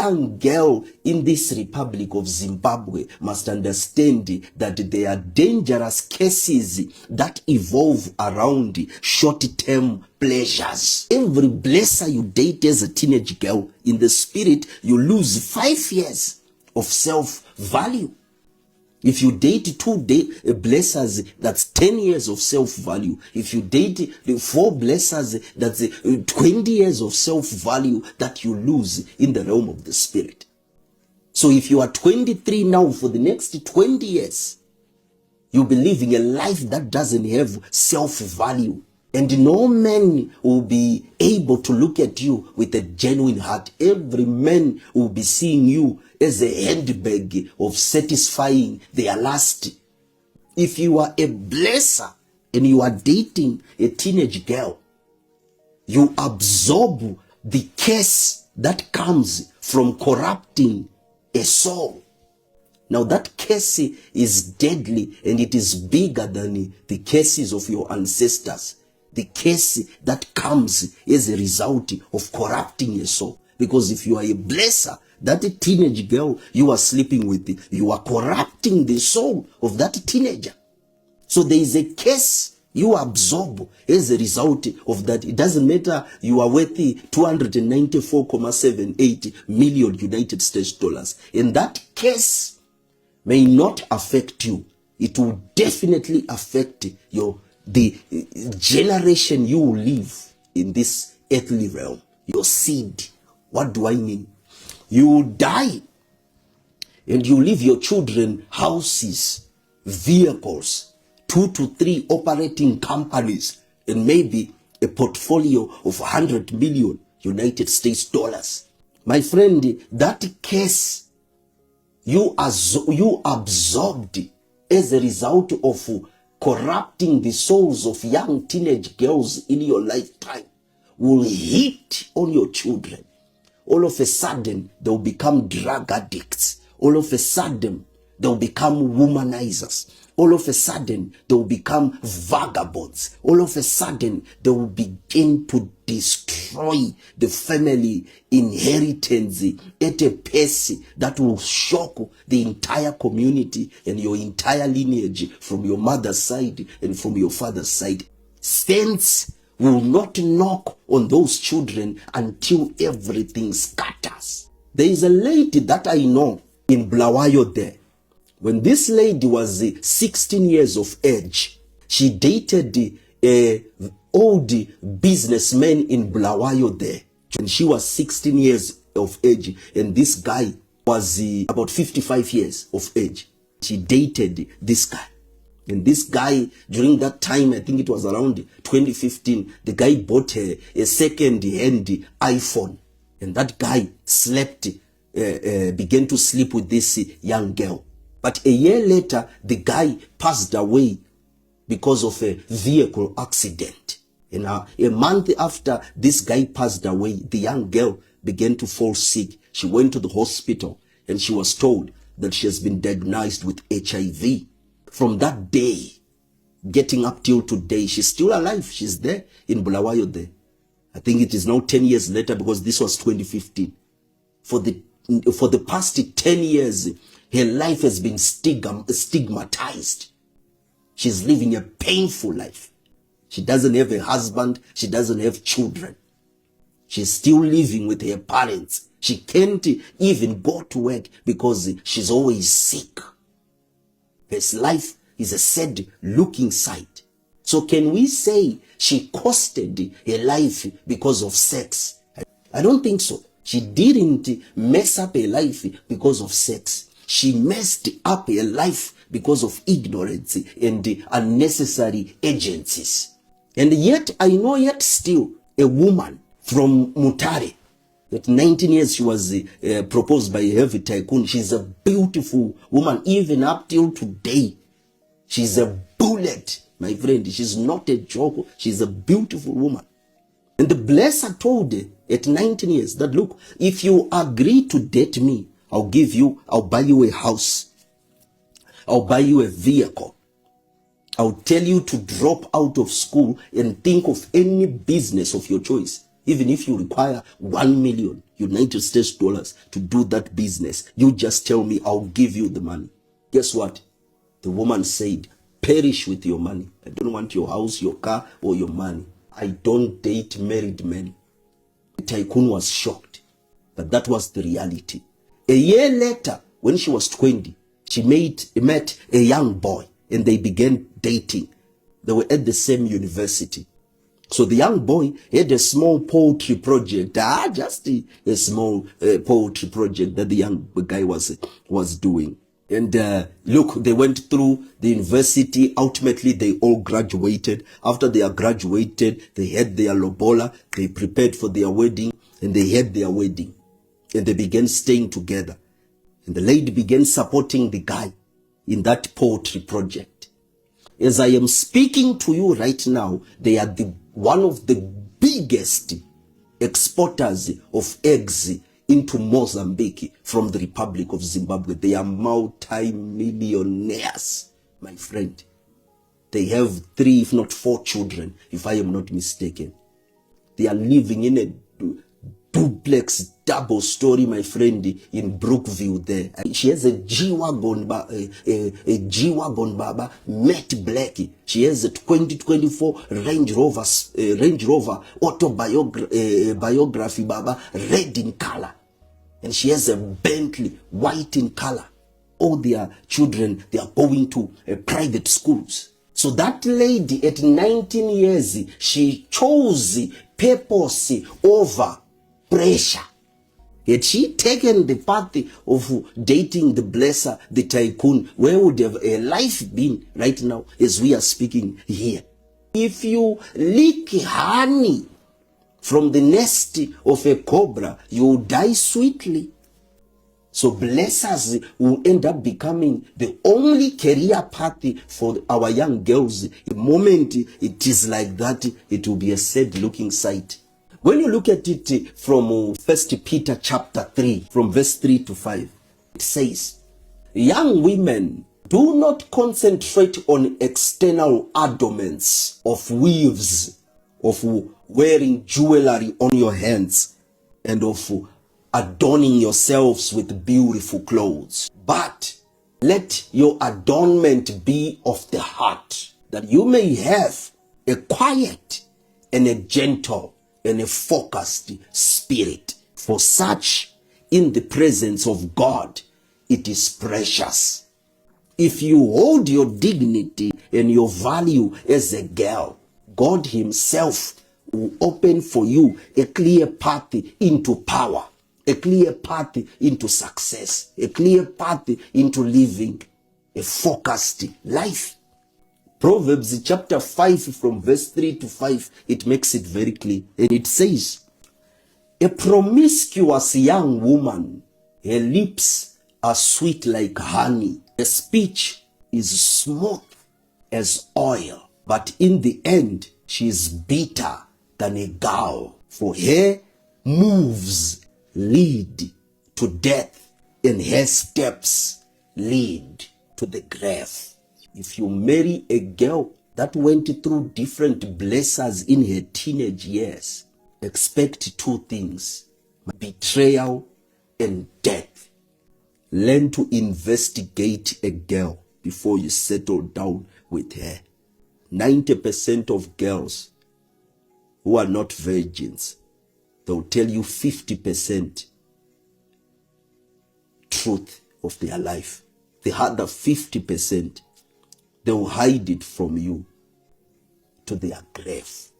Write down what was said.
young girl in this Republic of Zimbabwe must understand that there are dangerous cases that evolve around short-term pleasures. Every blesser you date as a teenage girl, in the spirit, you lose 5 years of self-value. If you date two blessers, that's 10 years of self-value. If you date 4 blessers, that's 20 years of self-value that you lose in the realm of the spirit. So if you are 23 now, for the next 20 years, you'll be living a life that doesn't have self-value. And no man will be able to look at you with a genuine heart. Every man will be seeing you as a handbag of satisfying their lust. If you are a blesser and you are dating a teenage girl, you absorb the curse that comes from corrupting a soul. Now that curse is deadly, and it is bigger than the curses of your ancestors. The curse that comes as a result of corrupting a soul. Because if you are a blesser, that teenage girl you are sleeping with, you are corrupting the soul of that teenager. So there is a curse you absorb as a result of that. It doesn't matter you are worth 294.78 million United States dollars. And that curse may not affect you. It will definitely affect the generation you will live in this earthly realm. Your seed. What do I mean? You will die and you leave your children houses, vehicles, 2 to 3 operating companies, and maybe a portfolio of 100 million United States dollars. My friend, that case you absorbed as a result of corrupting the souls of young teenage girls in your lifetime will hit on your children. All of a sudden, they'll become drug addicts. All of a sudden, they'll become womanizers. All of a sudden, they'll become vagabonds. All of a sudden, they will begin to destroy the family inheritance at a pace that will shock the entire community and your entire lineage from your mother's side and from your father's side. Saints will not knock on those children until everything scatters. There is a lady that I know in Bulawayo there. When this lady was 16 years of age, she dated a old businessman in Bulawayo there. When she was 16 years of age, and this guy was about 55 years of age. She dated this guy. And this guy, during that time, I think it was around 2015, the guy bought her a second-hand iPhone. And that guy began to sleep with this young girl. But a year later, the guy passed away because of a vehicle accident. And a month after this guy passed away, the young girl began to fall sick. She went to the hospital and she was told that she has been diagnosed with HIV. From that day, getting up till today, she's still alive. She's there in Bulawayo there. I think it is now 10 years later because this was 2015. For the past 10 years, her life has been stigmatized. She's living a painful life. She doesn't have a husband. She doesn't have children. She's still living with her parents. She can't even go to work because she's always sick. Her life is a sad looking sight. So can we say she costed her life because of sex? I don't think so. She didn't mess up her life because of sex. She messed up her life because of ignorance and unnecessary agencies. And yet, I know yet still a woman from Mutare, at 19 years she was proposed by a heavy tycoon. She's a beautiful woman, even up till today. She's a bullet, my friend. She's not a joke. She's a beautiful woman. And the blesser told her at 19 years that, look, if you agree to date me, I'll buy you a house. I'll buy you a vehicle. I'll tell you to drop out of school and think of any business of your choice. Even if you require 1 million United States dollars to do that business, you just tell me, I'll give you the money. Guess what? The woman said, perish with your money. I don't want your house, your car, or your money. I don't date married men. The tycoon was shocked, but that was the reality. A year later, when she was 20, she met a young boy and they began dating. They were at the same university. So the young boy had a small poetry project, just a small poetry project that the young guy was doing. And look, they went through the university. Ultimately, they all graduated. After they are graduated, they had their lobola. They prepared for their wedding, and they had their wedding. And they began staying together. And the lady began supporting the guy in that poetry project. As I am speaking to you right now, they are one of the biggest exporters of eggs into Mozambique from the Republic of Zimbabwe. They are multi-millionaires, my friend. They have 3, if not 4 children, if I am not mistaken. They are living in a duplex, double story, my friend, in Brookville there. She has a G-Wagon, Baba, matte black. She has a 2024 Range Rover autobiography, Baba, red in color. And she has a Bentley, white in color. All their children, they are going to private schools. So that lady at 19 years, she chose purpose over pressure. Had she taken the path of dating the blesser, the tycoon, where would have a life been right now as we are speaking here? If you lick honey from the nest of a cobra, you die sweetly. So blessers will end up becoming the only career path for our young girls. The moment it is like that, it will be a sad looking sight. When you look at it from 1 Peter chapter 3, from verse 3 to 5, it says, young women, do not concentrate on external adornments of weaves, of wearing jewelry on your hands, and of adorning yourselves with beautiful clothes. But let your adornment be of the heart, that you may have a quiet and a gentle and a focused spirit. For such, in the presence of God, it is precious. If you hold your dignity and your value as a girl, God himself will open for you a clear path into power, a clear path into success, a clear path into living a focused life. Proverbs chapter 5 from verse 3 to 5, it makes it very clear. And it says, a promiscuous young woman, her lips are sweet like honey. Her speech is smooth as oil. But in the end, she is bitter than a gall. For her moves lead to death, and her steps lead to the grave. If you marry a girl that went through different blessers in her teenage years, expect 2 things: betrayal and death. Learn to investigate a girl before you settle down with her. 90% of girls who are not virgins, they'll tell you 50% truth of their life. The other 50%, they will hide it from you to their grave.